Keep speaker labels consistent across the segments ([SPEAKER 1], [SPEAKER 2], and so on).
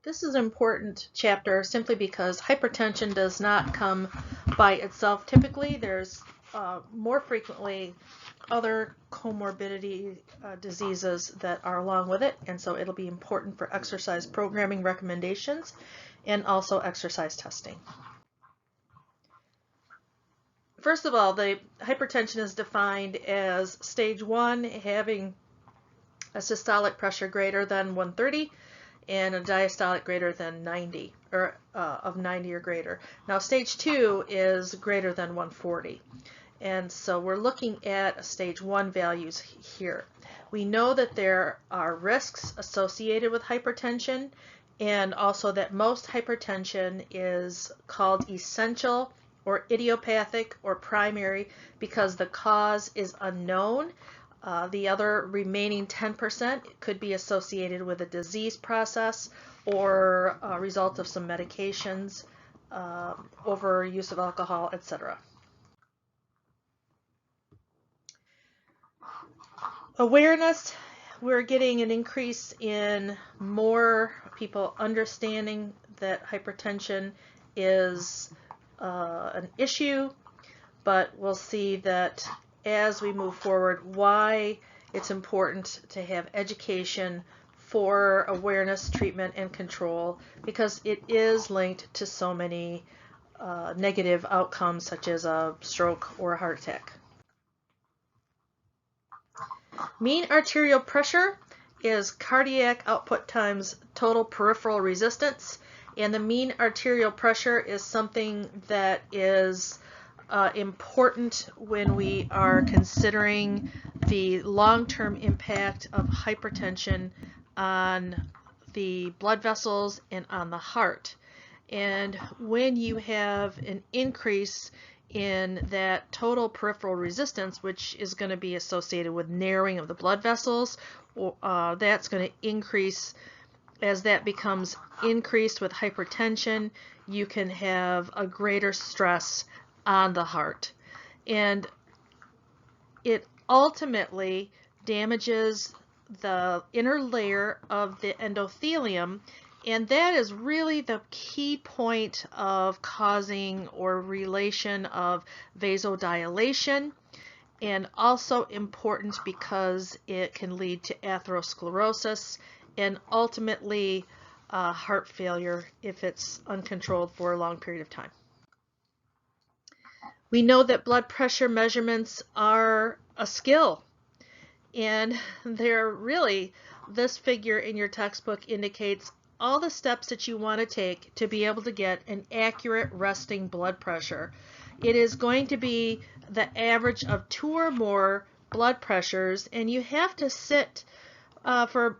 [SPEAKER 1] This is an important chapter simply because hypertension does not come by itself typically. There's more frequently other comorbidity diseases that are along with it, and so it'll be important for exercise programming recommendations and also exercise testing. First of all, the hypertension is defined as stage 1 having a systolic pressure greater than 130 and a diastolic greater than 90 or of 90 or greater. Now stage 2 is greater than 140. And so we're looking at stage 1 values here. We know that there are risks associated with hypertension, and also that most hypertension is called essential or idiopathic or primary because the cause is unknown. The other remaining 10% could be associated with a disease process or a result of some medications, over use of alcohol, etc. Awareness, we're getting an increase in more people understanding that hypertension is an issue, but we'll see that as we move forward why it's important to have education for awareness, treatment, and control, because it is linked to so many negative outcomes such as a stroke or a heart attack. Mean arterial pressure is cardiac output times total peripheral resistance, and the mean arterial pressure is something that is important when we are considering the long-term impact of hypertension on the blood vessels and on the heart. And when you have an increase in that total peripheral resistance, which is going to be associated with narrowing of the blood vessels, that's going to increase. As that becomes increased with hypertension, you can have a greater stress on the heart, and it ultimately damages the inner layer of the endothelium, and that is really the key point of causing or relation of vasodilation, and also important because it can lead to atherosclerosis and ultimately heart failure if it's uncontrolled for a long period of time. We know that blood pressure measurements are a skill, and they're really, this figure in your textbook indicates all the steps that you want to take to be able to get an accurate resting blood pressure. It is going to be the average of 2 or more blood pressures, and you have to sit for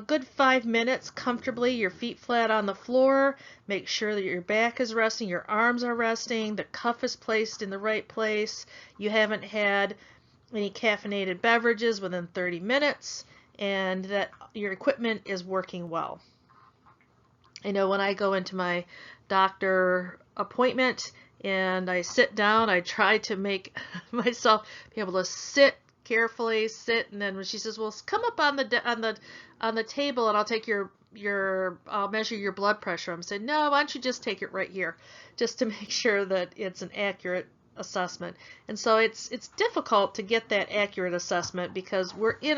[SPEAKER 1] good 5 minutes comfortably, your feet flat on the floor. Make sure that your back is resting, your arms are resting, the cuff is placed in the right place. You haven't had any caffeinated beverages within 30 minutes, and that your equipment is working well. I know when I go into my doctor appointment and I sit down, I try to make myself be able to sit carefully, and then when she says, well, come up on the table and I'll take I'll measure your blood pressure, I'm saying, no, why don't you just take it right here, just to make sure that it's an accurate assessment. And so it's difficult to get that accurate assessment because we're in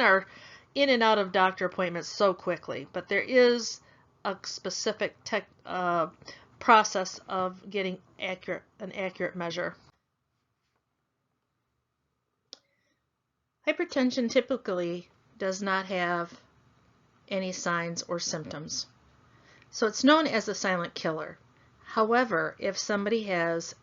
[SPEAKER 1] and out of doctor appointments so quickly, but there is a specific process of getting an accurate measure. Hypertension typically does not have any signs or symptoms, so it's known as a silent killer. However, if somebody has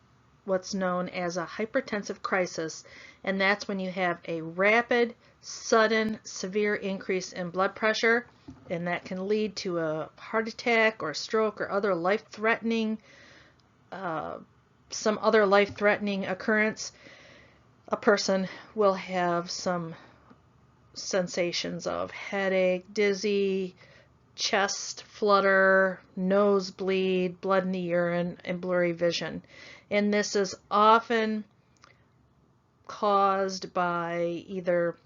[SPEAKER 1] what's known as a hypertensive crisis, and that's when you have a rapid, sudden, severe increase in blood pressure, and that can lead to a heart attack or a stroke or other life-threatening, some other life-threatening occurrence, a person will have some sensations of headache, dizzy, chest flutter, nosebleed, blood in the urine, and blurry vision. And this is often caused by either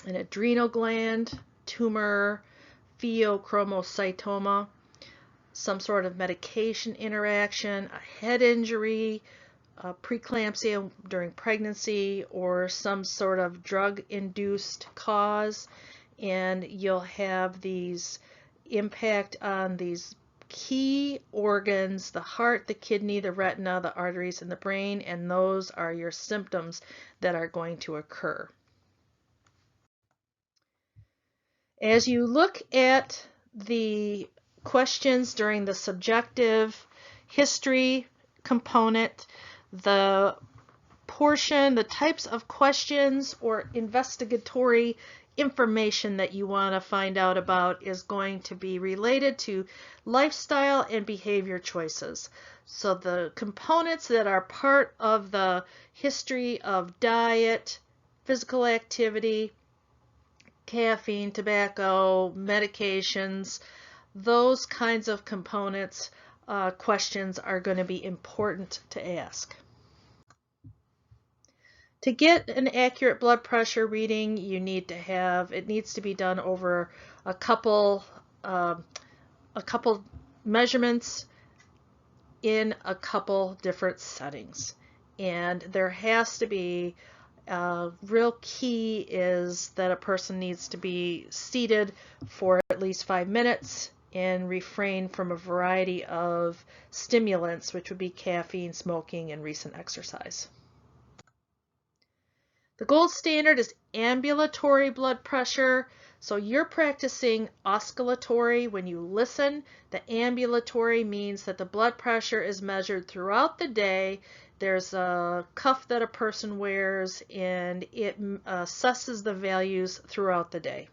[SPEAKER 1] an adrenal gland tumor, pheochromocytoma, some sort of medication interaction, a head injury, preeclampsia during pregnancy, or some sort of drug-induced cause, and you'll have these impact on these key organs, the heart, the kidney, the retina, the arteries, and the brain, and those are your symptoms that are going to occur. As you look at the questions during the subjective history component, the portion, the types of questions or investigatory information that you want to find out about is going to be related to lifestyle and behavior choices. So the components that are part of the history of diet, physical activity, caffeine, tobacco, medications, those kinds of components, questions are going to be important to ask. To get an accurate blood pressure reading, you need to have, it needs to be done over a couple measurements in a couple different settings. And there has to be, real key is that a person needs to be seated for at least 5 minutes and refrain from a variety of stimulants, which would be caffeine, smoking, and recent exercise. The gold standard is ambulatory blood pressure. So you're practicing oscillatory when you listen. The ambulatory means that the blood pressure is measured throughout the day. There's a cuff that a person wears, and it assesses the values throughout the day.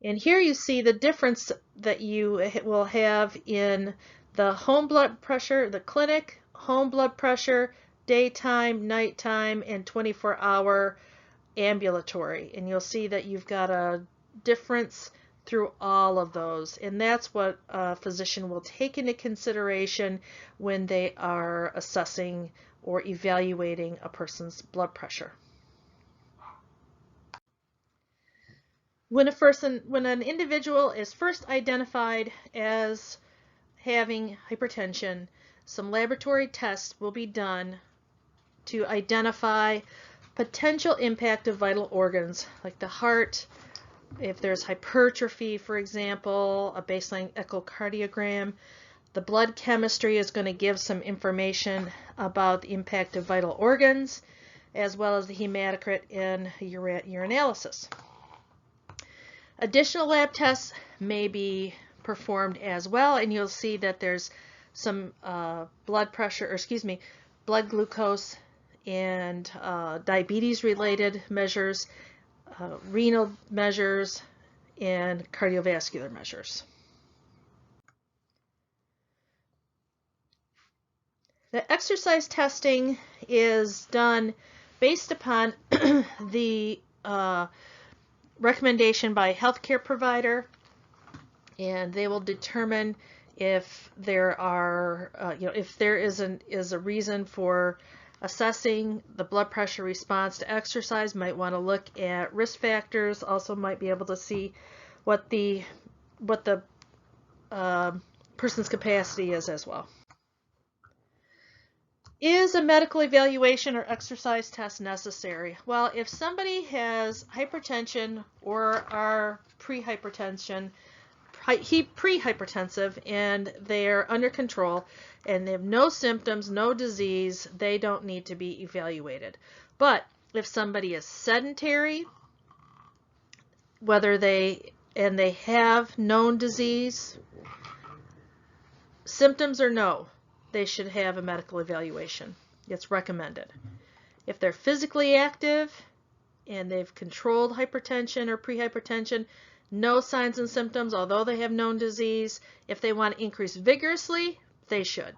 [SPEAKER 1] And here you see the difference that you will have in the home blood pressure, the clinic, home blood pressure, daytime, nighttime, and 24-hour ambulatory. And you'll see that you've got a difference through all of those. And that's what a physician will take into consideration when they are assessing or evaluating a person's blood pressure. When an individual is first identified as having hypertension, some laboratory tests will be done to identify potential impact of vital organs like the heart. If there's hypertrophy, for example, a baseline echocardiogram, the blood chemistry is going to give some information about the impact of vital organs, as well as the hematocrit and urinalysis. Additional lab tests may be performed as well, and you'll see that there's some blood glucose and diabetes-related measures, renal measures, and cardiovascular measures. The exercise testing is done based upon the recommendation by a healthcare provider, and they will determine if there are, if there is a reason for assessing the blood pressure response to exercise. Might want to look at risk factors. Also, might be able to see what the person's capacity is as well. Is a medical evaluation or exercise test necessary? Well, if somebody has hypertension or are prehypertensive and they're under control and they have no symptoms, no disease, they don't need to be evaluated. But if somebody is sedentary, they have known disease, symptoms or no, they should have a medical evaluation. It's recommended. If they're physically active and they've controlled hypertension or prehypertension, no signs and symptoms, although they have known disease, if they want to increase vigorously, they should.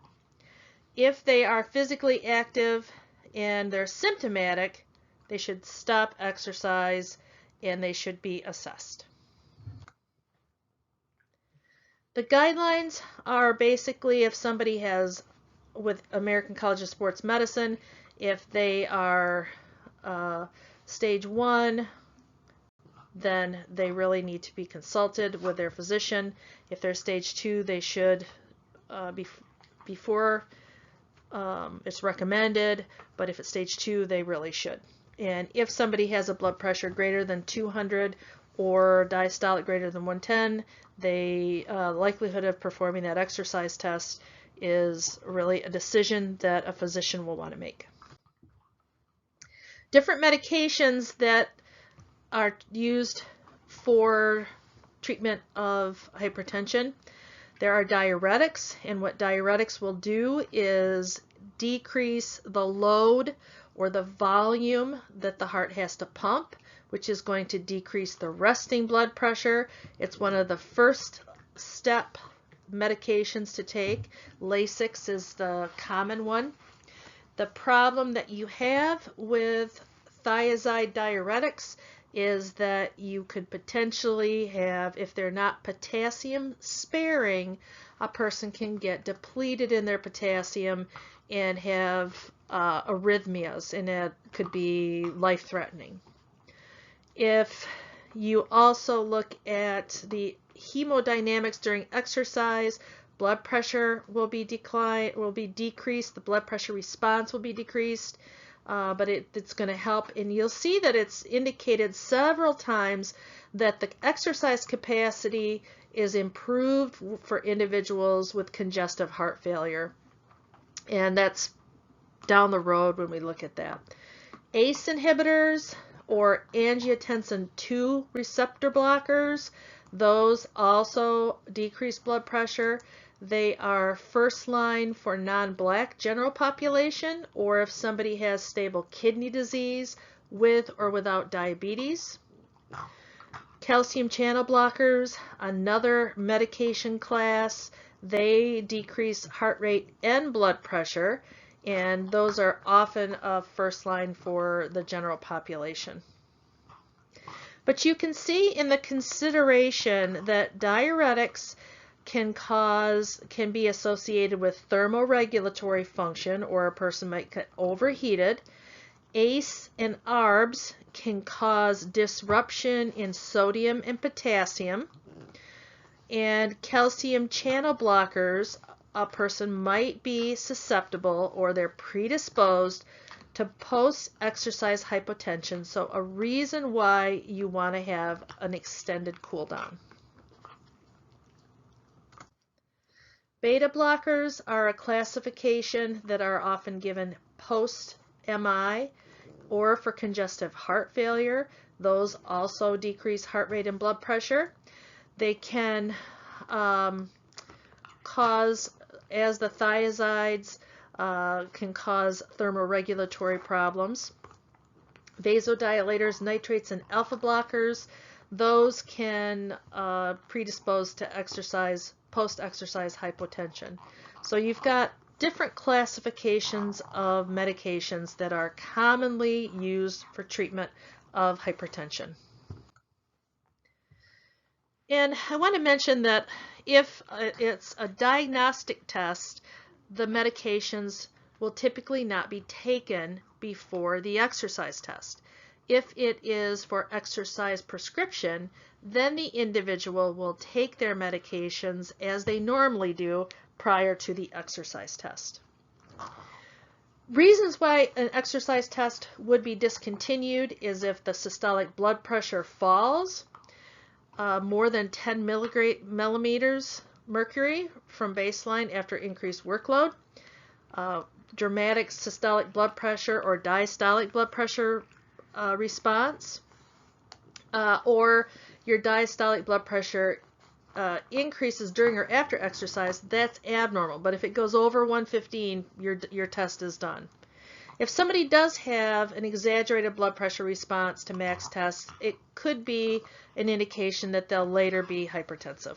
[SPEAKER 1] If they are physically active and they're symptomatic, they should stop exercise and they should be assessed. The guidelines are basically if somebody has, with American College of Sports Medicine, if they are stage 1 then they really need to be consulted with their physician. If they're stage 2, they should before it's recommended, but if it's stage 2, they really should. And if somebody has a blood pressure greater than 200 or diastolic greater than 110, the likelihood of performing that exercise test is really a decision that a physician will want to make. Different medications that are used for treatment of hypertension. There are diuretics, and what diuretics will do is decrease the load or the volume that the heart has to pump, which is going to decrease the resting blood pressure. It's one of the first step medications to take. Lasix is the common one. The problem that you have with thiazide diuretics is that you could potentially have, if they're not potassium sparing, a person can get depleted in their potassium and have arrhythmias, and it could be life-threatening. If you also look at the hemodynamics during exercise, blood pressure will be decreased, the blood pressure response will be decreased, but it's going to help. And you'll see that it's indicated several times that the exercise capacity is improved for individuals with congestive heart failure. And that's down the road when we look at that. ACE inhibitors or angiotensin II receptor blockers, those also decrease blood pressure. They are first line for non-black general population, or if somebody has stable kidney disease with or without diabetes. Calcium channel blockers, another medication class, they decrease heart rate and blood pressure, and those are often a first line for the general population. But you can see in the consideration that diuretics can be associated with thermoregulatory function, or a person might get overheated. ACE and ARBs can cause disruption in sodium and potassium. And calcium channel blockers, a person might be susceptible or they're predisposed to post-exercise hypotension, so a reason why you want to have an extended cool down. Beta blockers are a classification that are often given post-MI or for congestive heart failure. Those also decrease heart rate and blood pressure. They can cause, as the thiazides, can cause thermoregulatory problems. Vasodilators, nitrates, and alpha blockers, those can predispose to post-exercise hypotension. So you've got different classifications of medications that are commonly used for treatment of hypertension. And I want to mention that if it's a diagnostic test, the medications will typically not be taken before the exercise test. If it is for exercise prescription, then the individual will take their medications as they normally do prior to the exercise test. Reasons why an exercise test would be discontinued is if the systolic blood pressure falls more than 10 millimeters mercury from baseline after increased workload, dramatic systolic blood pressure or diastolic blood pressure response, or your diastolic blood pressure increases during or after exercise, that's abnormal. But if it goes over 115, your test is done. If somebody does have an exaggerated blood pressure response to max tests, it could be an indication that they'll later be hypertensive.